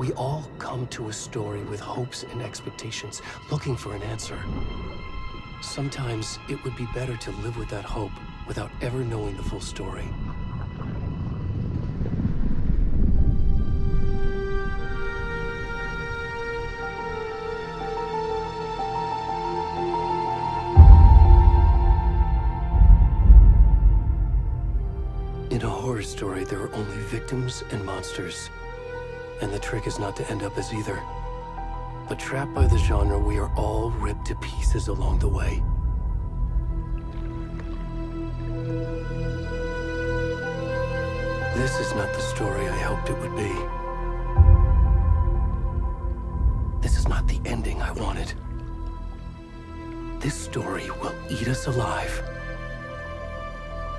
We all come to a story with hopes and expectations, looking for an answer. Sometimes it would be better to live with that hope without ever knowing the full story. In a horror story, there are only victims and monsters. And the trick is not to end up as either. But trapped by the genre, we are all ripped to pieces along the way. This is not the story I hoped it would be. This is not the ending I wanted. This story will eat us alive.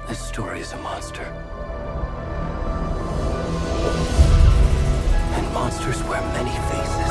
This story is a monster. And monsters wear many faces.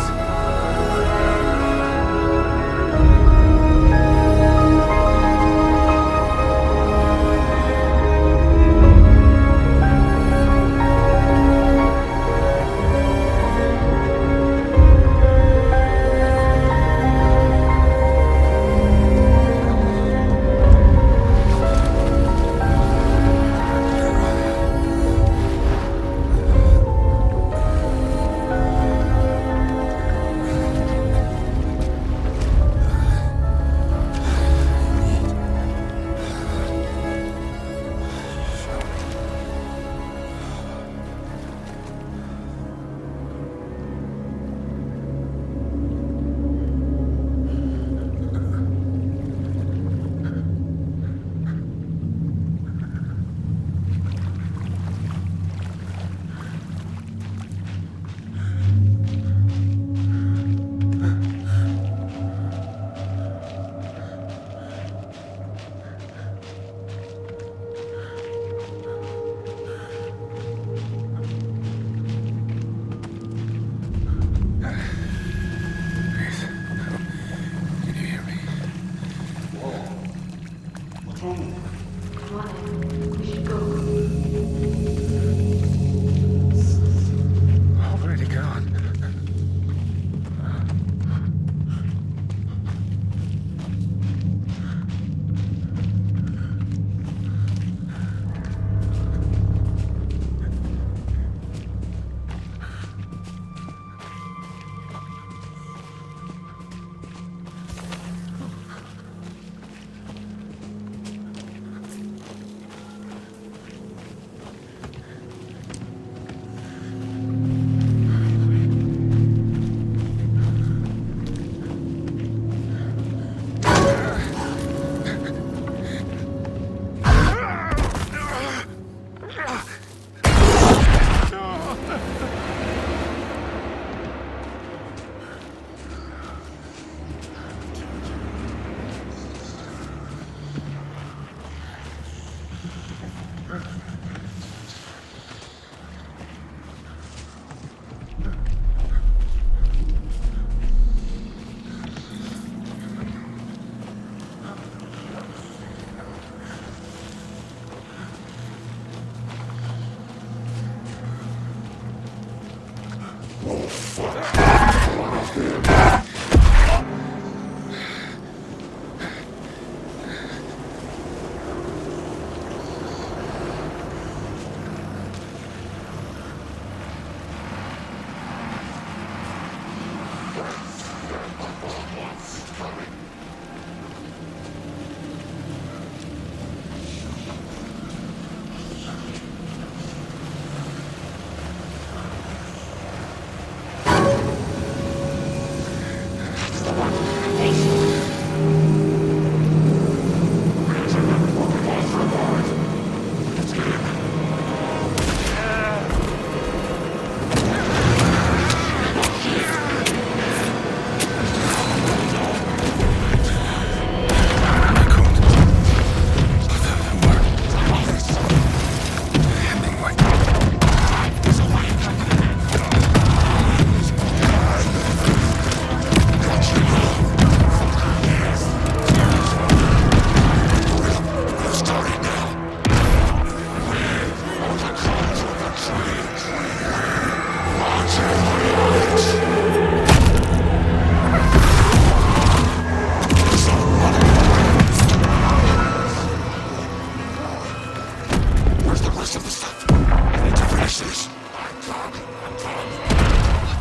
the rest of the stuff? I need to finish this. What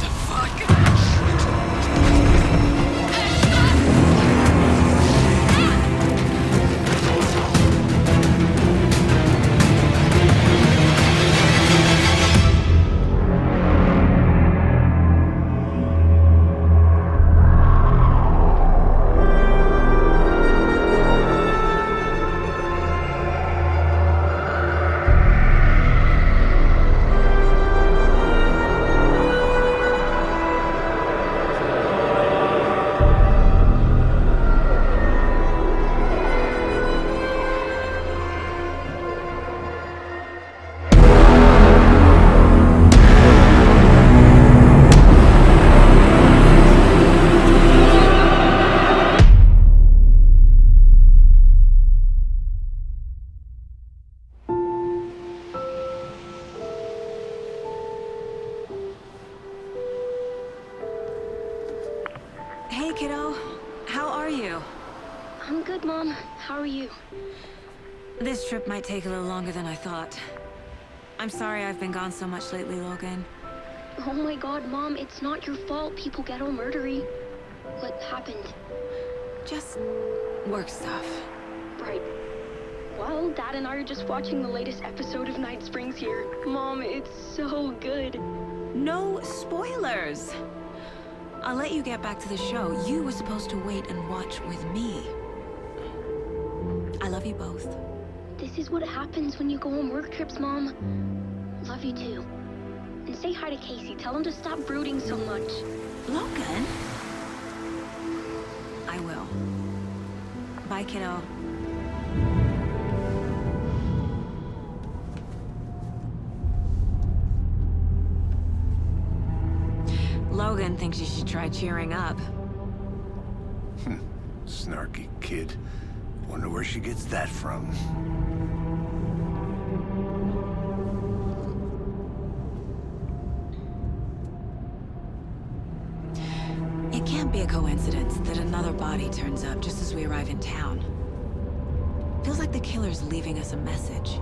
the fuck? Hey, kiddo. How are you? I'm good, Mom. How are you? This trip might take a little longer than I thought. I'm sorry I've been gone so much lately, Logan. Oh my god, Mom, it's not your fault people get all murdery. What happened? Just work stuff. Right. Well, Dad and I are just watching the latest episode of Night Springs here. Mom, it's so good. No spoilers! I'll let you get back to the show. You were supposed to wait and watch with me. I love you both. This is what happens when you go on work trips, Mom. Love you too. And say hi to Casey. Tell him to stop brooding so much. Logan? I will. Bye, kiddo. Logan thinks you should try cheering up. Snarky kid. Wonder where she gets that from. It can't be a coincidence that another body turns up just as we arrive in town. Feels like the killer's leaving us a message.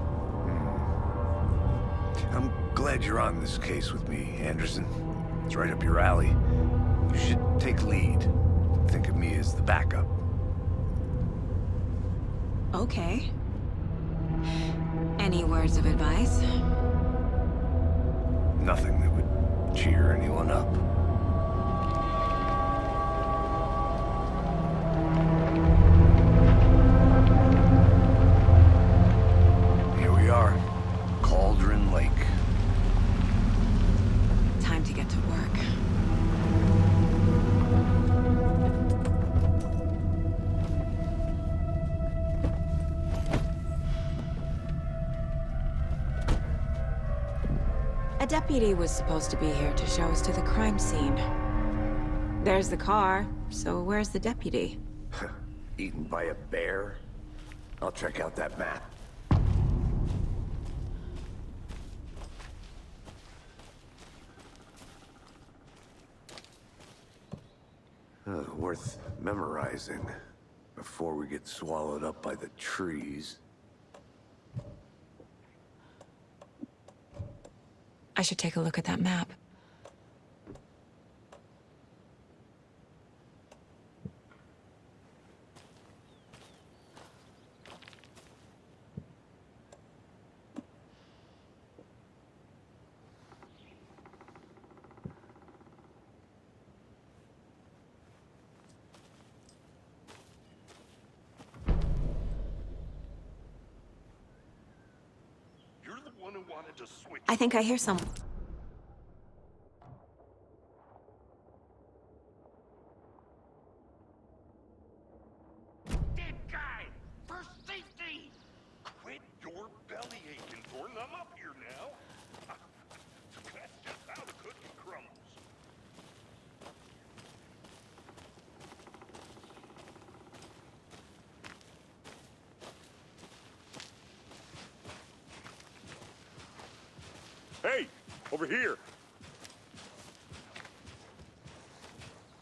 I'm glad you're on this case with me, Anderson. It's right up your alley. You should take lead. Think of me as the backup. Okay. Any words of advice? Nothing that would cheer anyone up. Here we are. Cauldron Lake. Time to get to work. A deputy was supposed to be here to show us to the crime scene. There's the car, so where's the deputy? Eaten by a bear? I'll check out that map. Worth memorizing before we get swallowed up by the trees. I should take a look at that map. You're the one who wanted to switch. I think I hear someone. Dead guy! For safety! Quit your belly aching, Gordon. I'm up here now. That's just how the cookie crumbles. Hey, over here.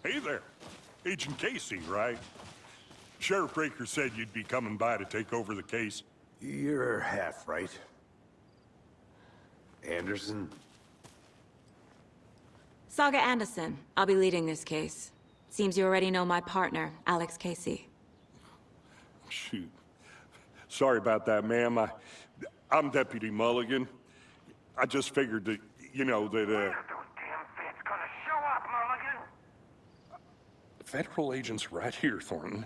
Hey there. Agent Casey, right? Sheriff Raker said you'd be coming by to take over the case. You're half right. Anderson? Saga Anderson. I'll be leading this case. Seems you already know my partner, Alex Casey. Shoot. Sorry about that, ma'am. I'm Deputy Mulligan. I just figured that, that, Those damn feds gonna show up, Mulligan? Federal agents right here, Thornton.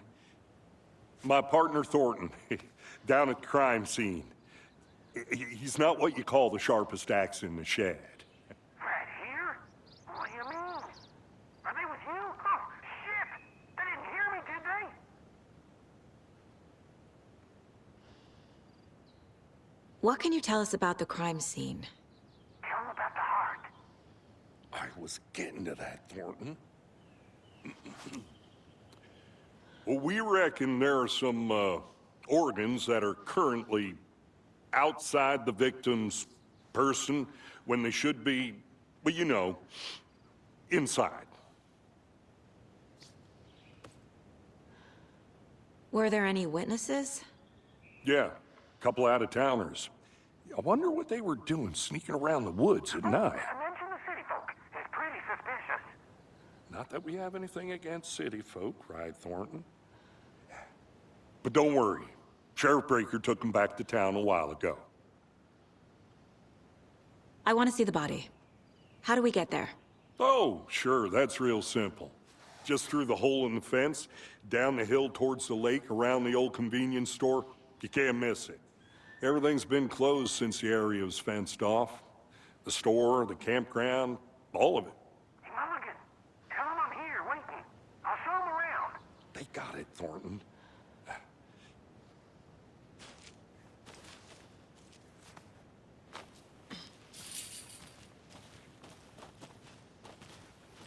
My partner, Thornton, down at the crime scene. He's not what you call the sharpest axe in the shed. Right here? What do you mean? Are they with you? Oh, shit! They didn't hear me, did they? What can you tell us about the crime scene? Tell them about the heart. I was getting to that, Thornton. Well, we reckon there are some organs that are currently outside the victim's person when they should be, well, inside. Were there any witnesses? Yeah, a couple out-of-towners. I wonder what they were doing sneaking around the woods at night. Mention the city folk. It's pretty suspicious. Not that we have anything against city folk, right, Thornton? But don't worry. Sheriff Breaker took them back to town a while ago. I want to see the body. How do we get there? Oh, sure, that's real simple. Just through the hole in the fence, down the hill towards the lake, around the old convenience store. You can't miss it. Everything's been closed since the area was fenced off. The store, the campground, all of it. Hey, Mulligan, tell them I'm here, waiting. I'll show them around. They got it, Thornton.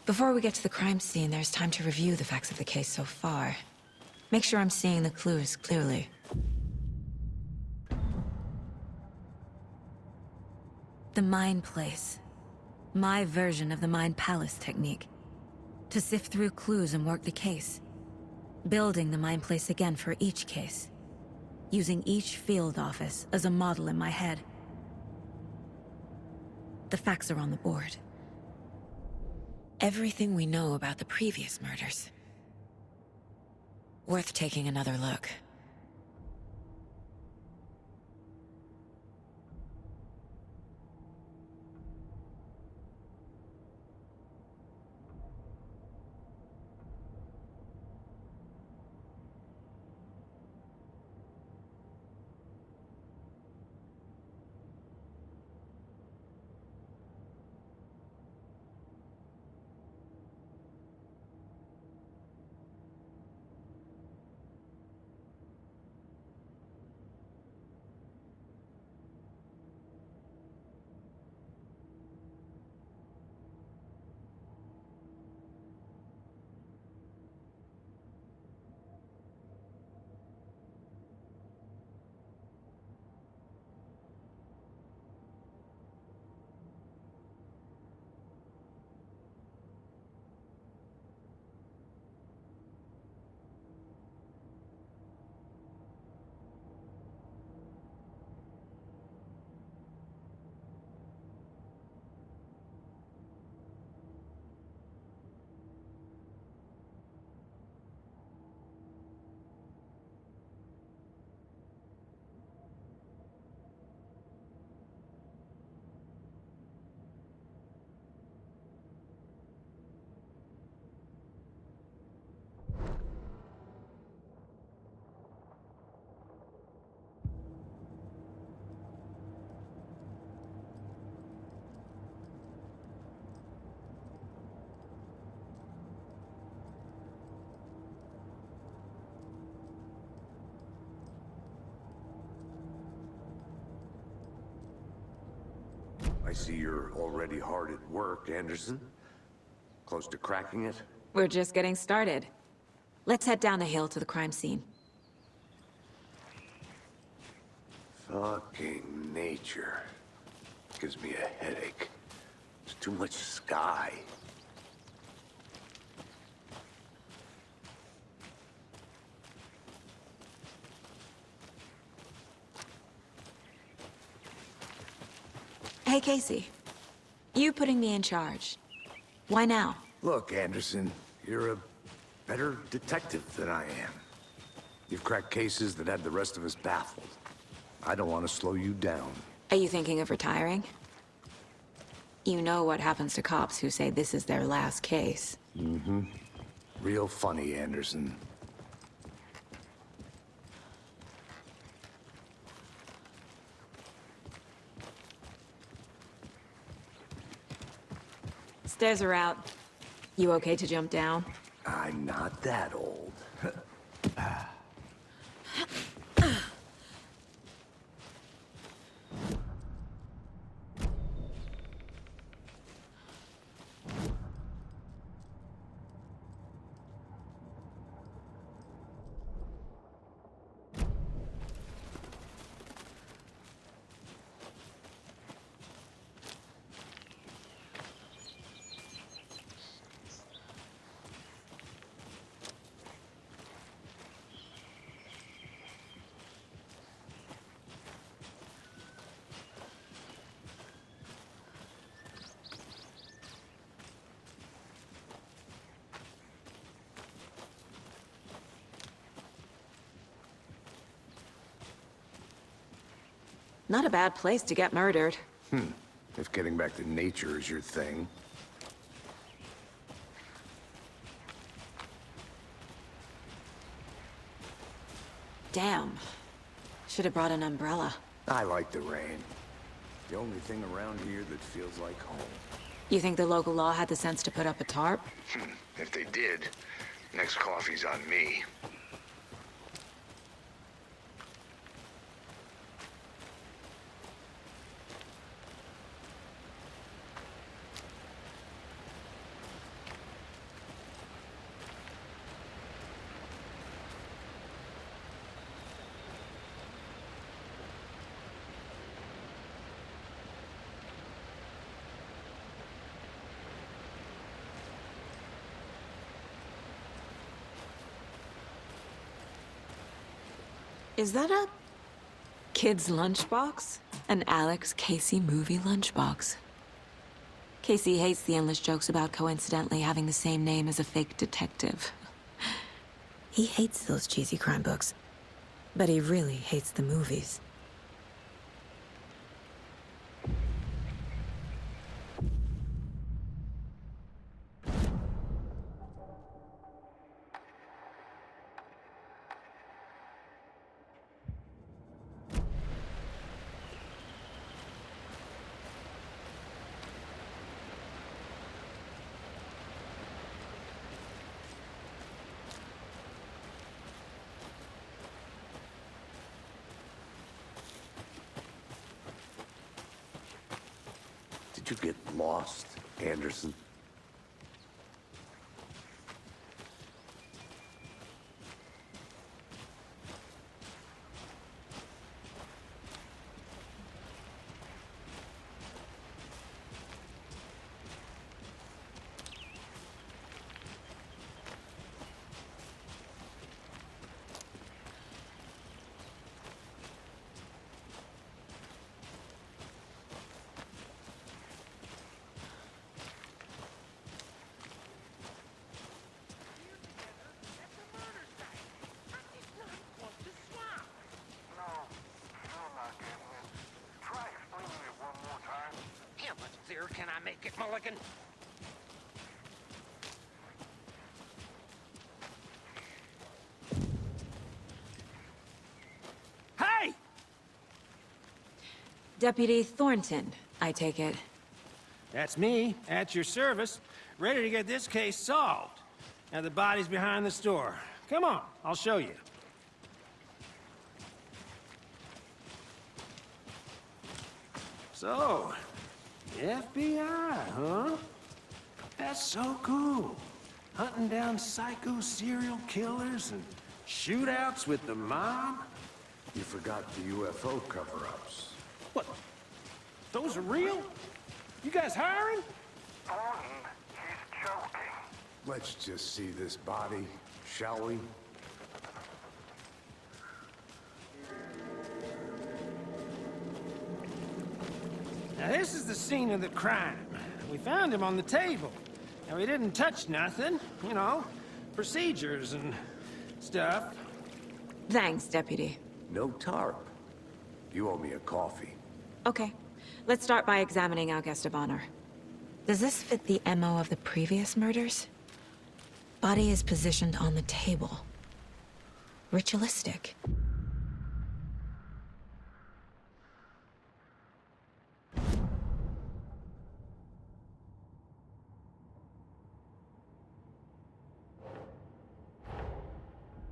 Before we get to the crime scene, there's time to review the facts of the case so far. Make sure I'm seeing the clues clearly. The Mind Place. My version of the Mind Palace technique. To sift through clues and work the case. Building the Mind Place again for each case. Using each field office as a model in my head. The facts are on the board. Everything we know about the previous murders. Worth taking another look. I see you're already hard at work, Anderson. Close to cracking it? We're just getting started. Let's head down the hill to the crime scene. Fucking nature. Gives me a headache. There's too much sky. Hey, Casey. You putting me in charge. Why now? Look, Anderson, you're a better detective than I am. You've cracked cases that had the rest of us baffled. I don't want to slow you down. Are you thinking of retiring? You know what happens to cops who say this is their last case. Real funny, Anderson. Stairs are out. You okay to jump down? I'm not that old. Not a bad place to get murdered. If getting back to nature is your thing. Damn. Should have brought an umbrella. I like the rain. The only thing around here that feels like home. You think the local law had the sense to put up a tarp? If they did, next coffee's on me. Is that a kid's lunchbox? An Alex Casey movie lunchbox. Casey hates the endless jokes about coincidentally having the same name as a fake detective. He hates those cheesy crime books, but he really hates the movies. Did you get lost, Anderson? Can I make it, Mulligan? Hey! Deputy Thornton, I take it. That's me, at your service, ready to get this case solved. Now the body's behind the store. Come on, I'll show you. So, FBI, huh? That's so cool. Hunting down psycho serial killers and shootouts with the mob? You forgot the UFO cover-ups. What? Those are real? You guys hiring? Thornton, he's joking. Let's just see this body, shall we? Now, this is the scene of the crime. We found him on the table. Now, he didn't touch nothing, you know, procedures and stuff. Thanks, Deputy. No tarp. You owe me a coffee. Okay, let's start by examining our guest of honor. Does this fit the MO of the previous murders? Body is positioned on the table. Ritualistic.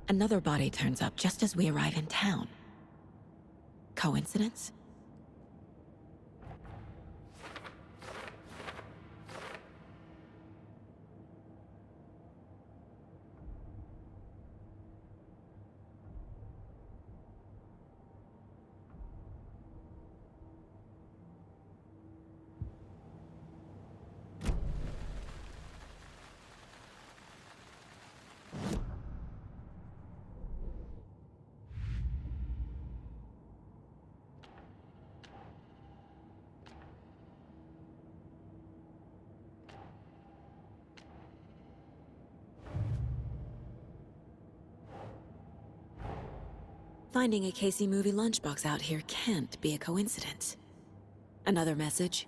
Another body turns up just as we arrive in town. Coincidence? Finding a Casey movie lunchbox out here can't be a coincidence. Another message?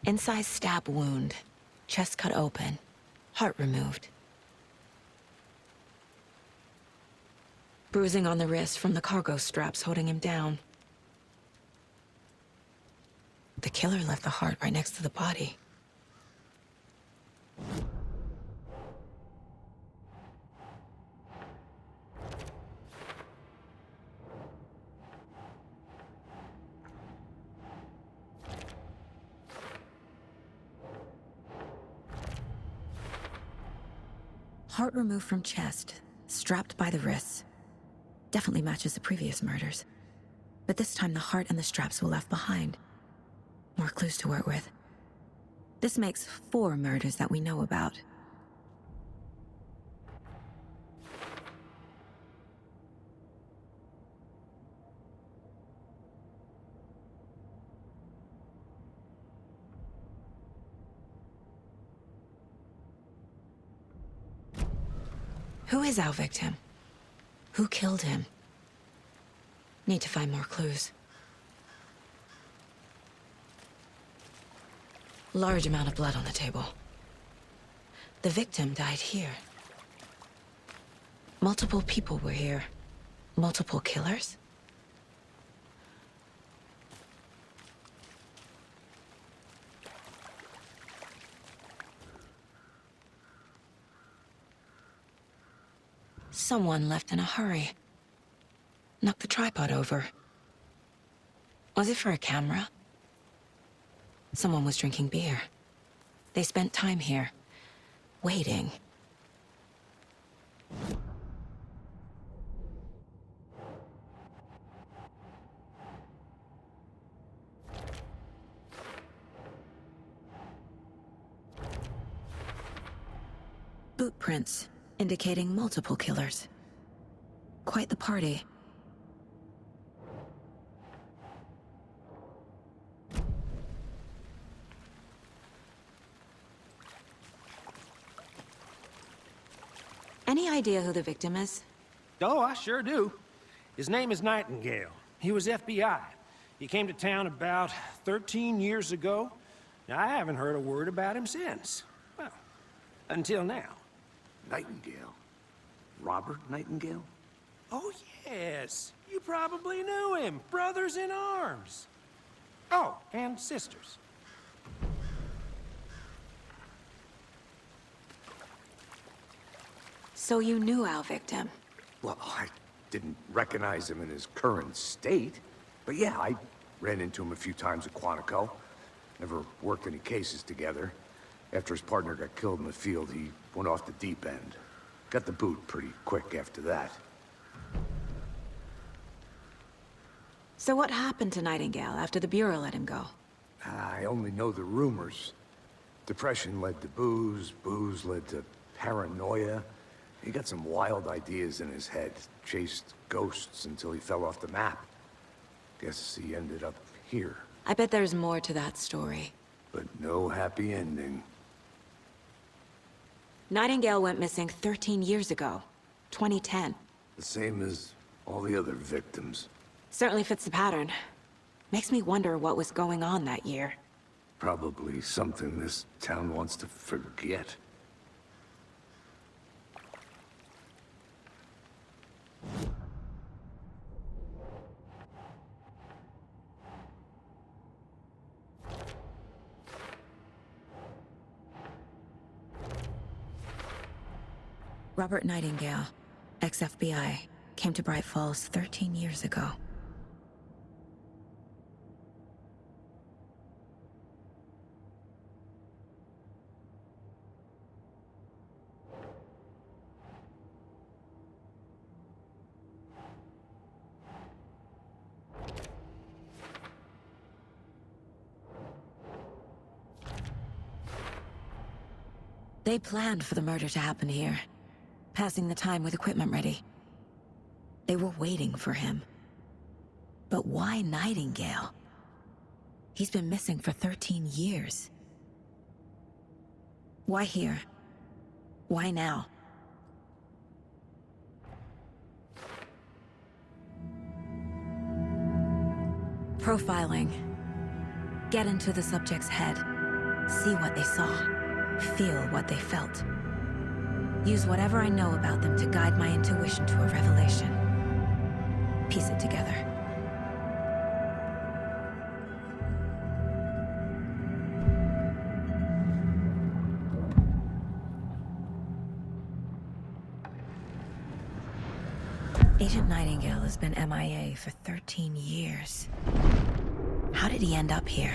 Incised stab wound. Chest cut open. Heart removed. Bruising on the wrist from the cargo straps holding him down. The killer left the heart right next to the body. Heart removed from chest, strapped by the wrists. Definitely matches the previous murders. But this time the heart and the straps were left behind. More clues to work with. This makes 4 murders that we know about. Who is our victim? Who killed him? Need to find more clues. Large amount of blood on the table. The victim died here. Multiple people were here. Multiple killers? Someone left in a hurry. Knocked the tripod over. Was it for a camera? Someone was drinking beer. They spent time here, waiting. Boot prints, indicating multiple killers. Quite the party. Any idea who the victim is? Oh, I sure do. His name is Nightingale. He was FBI. He came to town about 13 years ago. Now, I haven't heard a word about him since. Well, until now. Nightingale? Robert Nightingale? Oh, yes. You probably knew him. Brothers in arms. Oh, and sisters. So you knew our victim? Well, I didn't recognize him in his current state. But yeah, I ran into him a few times at Quantico. Never worked any cases together. After his partner got killed in the field, he went off the deep end. Got the boot pretty quick after that. So what happened to Nightingale after the Bureau let him go? I only know the rumors. Depression led to booze, booze led to paranoia. He got some wild ideas in his head, chased ghosts until he fell off the map. Guess he ended up here. I bet there's more to that story. But no happy ending. Nightingale went missing 13 years ago, 2010. The same as all the other victims. Certainly fits the pattern. Makes me wonder what was going on that year. Probably something this town wants to forget. Robert Nightingale, ex-FBI, came to Bright Falls 13 years ago. They planned for the murder to happen here, passing the time with equipment ready. They were waiting for him. But why Nightingale? He's been missing for 13 years. Why here? Why now? Profiling. Get into the subject's head. See what they saw. Feel what they felt. Use whatever I know about them to guide my intuition to a revelation. Piece it together. Agent Nightingale has been MIA for 13 years. How did he end up here?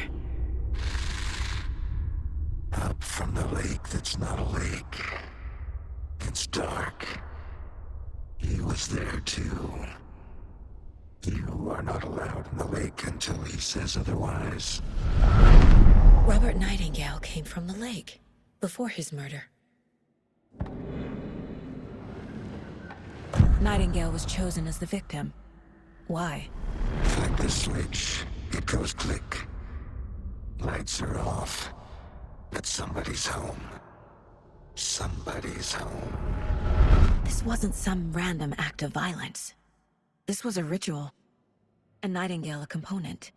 Up from the lake that's not a lake. It's dark. He was there too. You are not allowed in the lake until he says otherwise. Robert Nightingale came from the lake, before his murder. Nightingale was chosen as the victim. Why? Flick the switch, it goes click. Lights are off. But somebody's home. Somebody's home. This wasn't some random act of violence. This was a ritual. And Nightingale a component.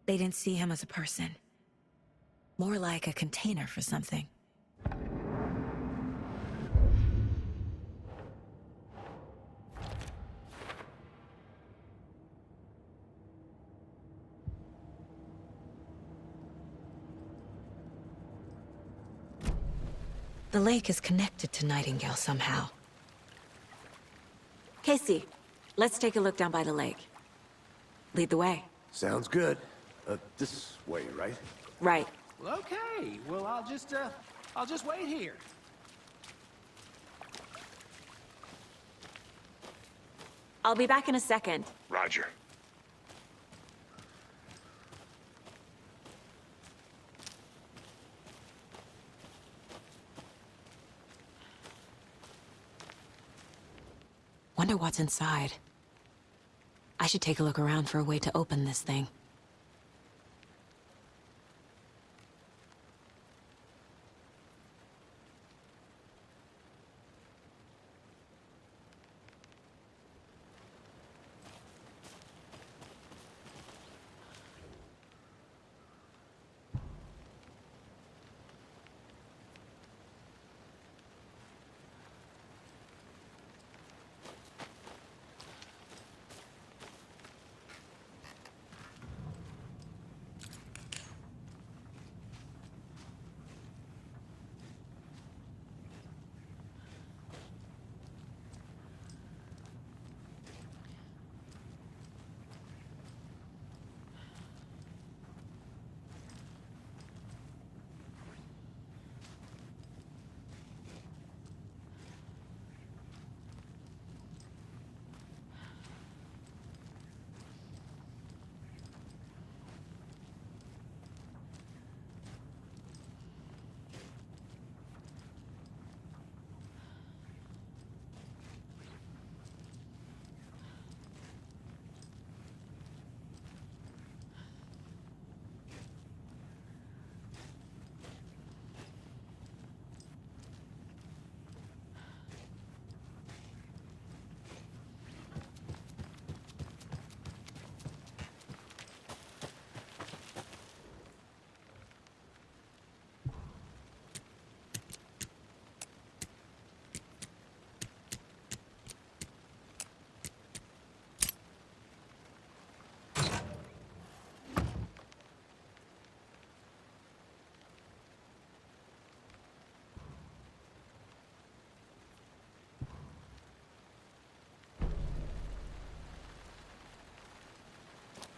They didn't see him as a person. More like a container for something. The lake is connected to Nightingale somehow. Casey, let's take a look down by the lake. Lead the way. Sounds good. This way, right? Right. Well, okay. Well, I'll just wait here. I'll be back in a second. Roger. Wonder what's inside. I should take a look around for a way to open this thing.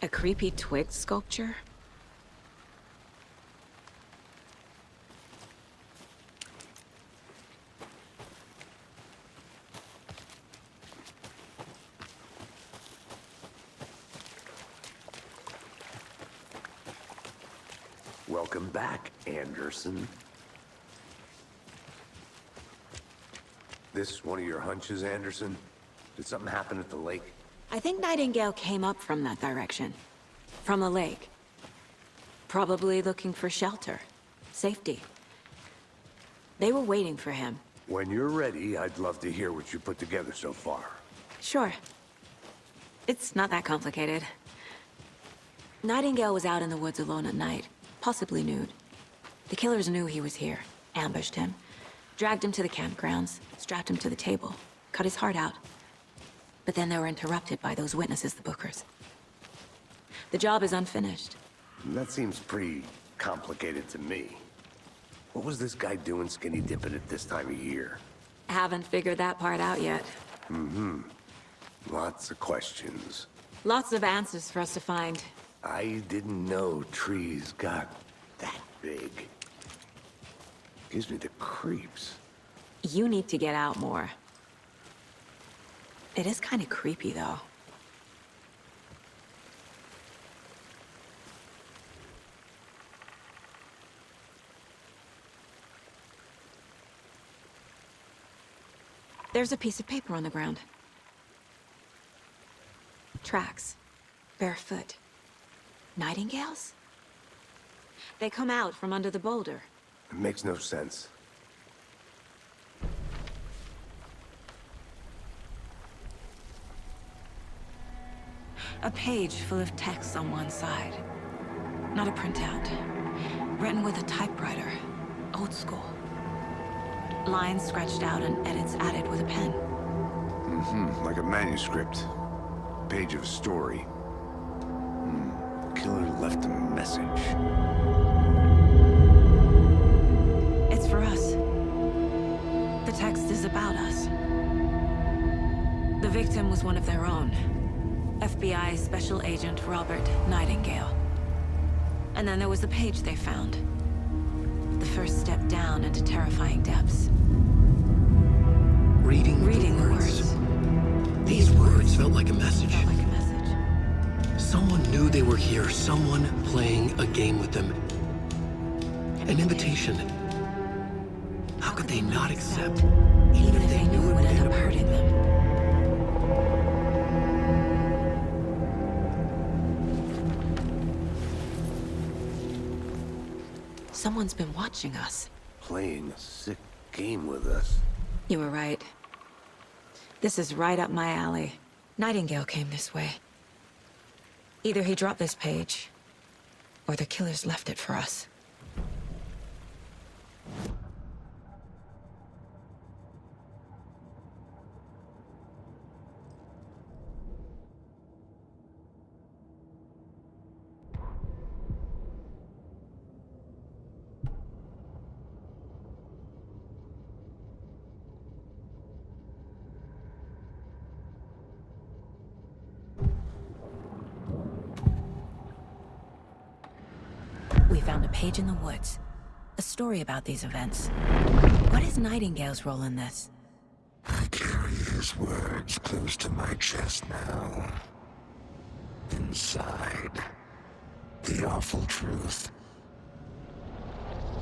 A creepy twig sculpture? Welcome back, Anderson. This one of your hunches, Anderson? Did something happen at the lake? I think Nightingale came up from that direction. From the lake. Probably looking for shelter. Safety. They were waiting for him. When you're ready, I'd love to hear what you put together so far. Sure. It's not that complicated. Nightingale was out in the woods alone at night, possibly nude. The killers knew he was here, ambushed him, dragged him to the campgrounds, strapped him to the table, cut his heart out. But then they were interrupted by those witnesses, the Bookers. The job is unfinished. That seems pretty complicated to me. What was this guy doing skinny dipping at this time of year? Haven't figured that part out yet. Lots of questions. Lots of answers for us to find. I didn't know trees got that big. Gives me the creeps. You need to get out more. It is kind of creepy, though. There's a piece of paper on the ground. Tracks. Barefoot. Nightingales? They come out from under the boulder. It makes no sense. A page full of text on one side. Not a printout. Written with a typewriter. Old school. Lines scratched out and edits added with a pen. Like a manuscript. Page of a story. Killer left a message. It's for us. The text is about us. The victim was one of their own. FBI Special Agent Robert Nightingale. And then there was the page they found. The first step down into terrifying depths. Reading the words. These words felt like a message. Felt like a message. Someone knew they were here, someone playing a game with them. An invitation. How could they not accept, Even if they knew it would end up hurting them. Someone's been watching us. Playing a sick game with us. You were right. This is right up my alley. Nightingale came this way. Either he dropped this page, or the killers left it for us. We found a page in the woods. A story about these events. What is Nightingale's role in this? I carry his words close to my chest now. Inside, the awful truth.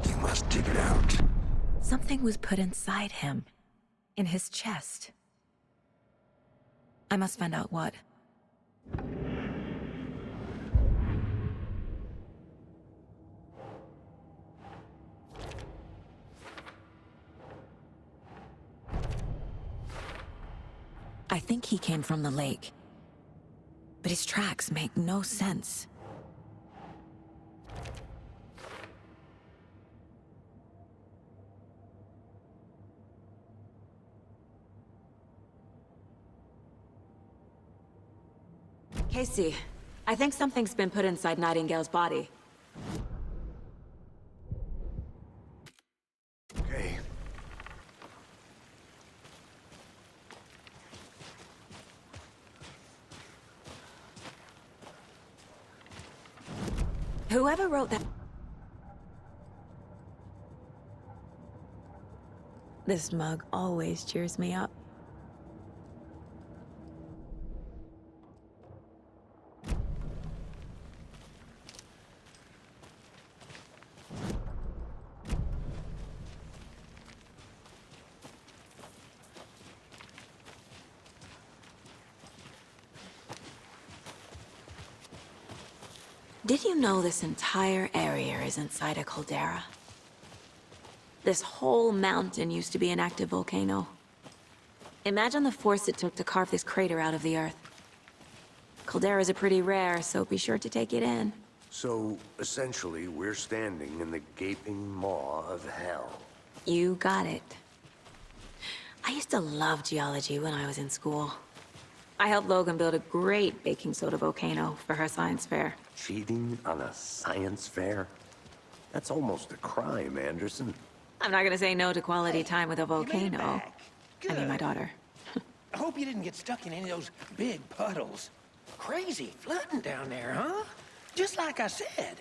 You must dig it out. Something was put inside him. In his chest. I must find out what. I think he came from the lake. But his tracks make no sense. Casey, I think something's been put inside Nightingale's body. Okay. Whoever wrote that... This mug always cheers me up. Did you know this entire area is inside a caldera? This whole mountain used to be an active volcano. Imagine the force it took to carve this crater out of the earth. Calderas are pretty rare, so be sure to take it in. So, essentially, we're standing in the gaping maw of hell. You got it. I used to love geology when I was in school. I helped Logan build a great baking soda volcano for her science fair. Cheating on a science fair? That's almost a crime, Anderson. I'm not gonna say no to quality time with a volcano. I mean, my daughter. I hope you didn't get stuck in any of those big puddles. Crazy flooding down there, huh? Just like I said.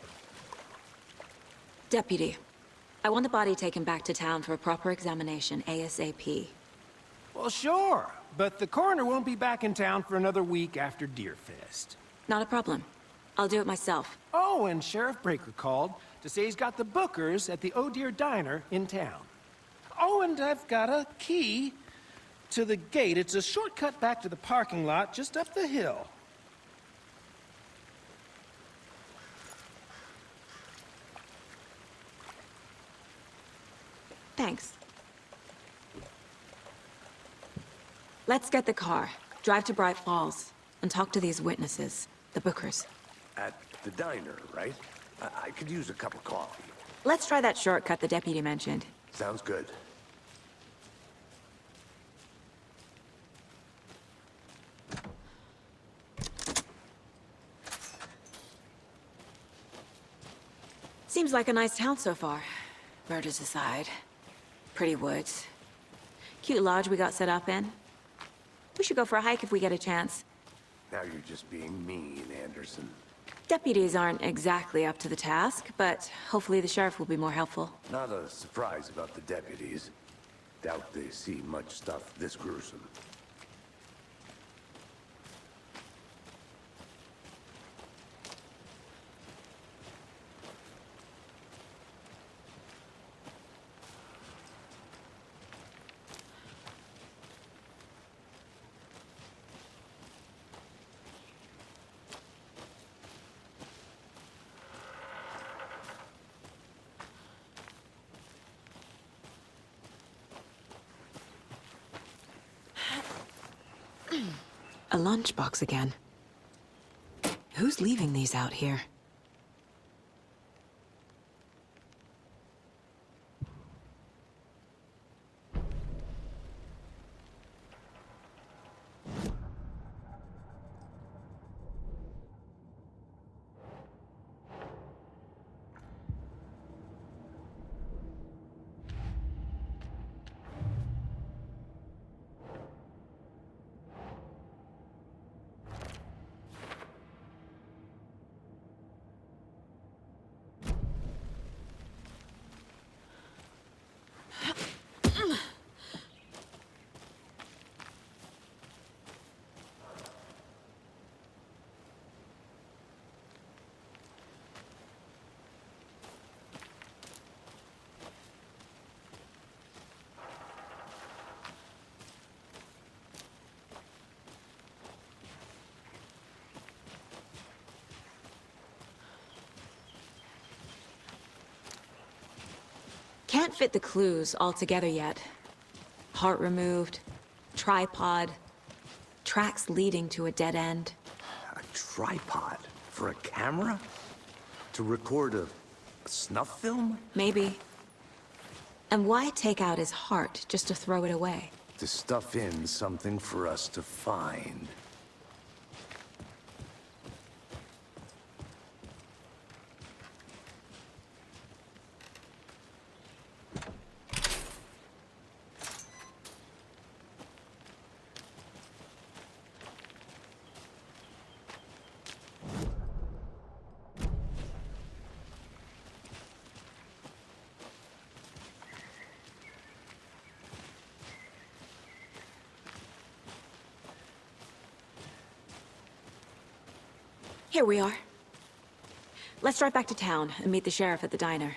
Deputy, I want the body taken back to town for a proper examination, ASAP. Well, sure, but the coroner won't be back in town for another week after Deerfest. Not a problem. I'll do it myself. Oh, and Sheriff Breaker called to say he's got the Bookers at the Oh Dear Diner in town. Oh, and I've got a key to the gate. It's a shortcut back to the parking lot just up the hill. Thanks. Let's get the car, drive to Bright Falls, and talk to these witnesses, the Bookers. At the diner, right? I could use a cup of coffee. Let's try that shortcut the deputy mentioned. Sounds good. Seems like a nice town so far. Murders aside. Pretty woods. Cute lodge we got set up in. We should go for a hike if we get a chance. Now you're just being mean, Anderson. Deputies aren't exactly up to the task, but hopefully the sheriff will be more helpful. Not a surprise about the deputies. Doubt they see much stuff this gruesome. A lunchbox again. Who's leaving these out here? Can't fit the clues all together yet. Heart removed, tripod, tracks leading to a dead end. A tripod? For a camera? To record a snuff film? Maybe. And why take out his heart just to throw it away? To stuff in something for us to find. Here we are. Let's drive back to town and meet the sheriff at the diner.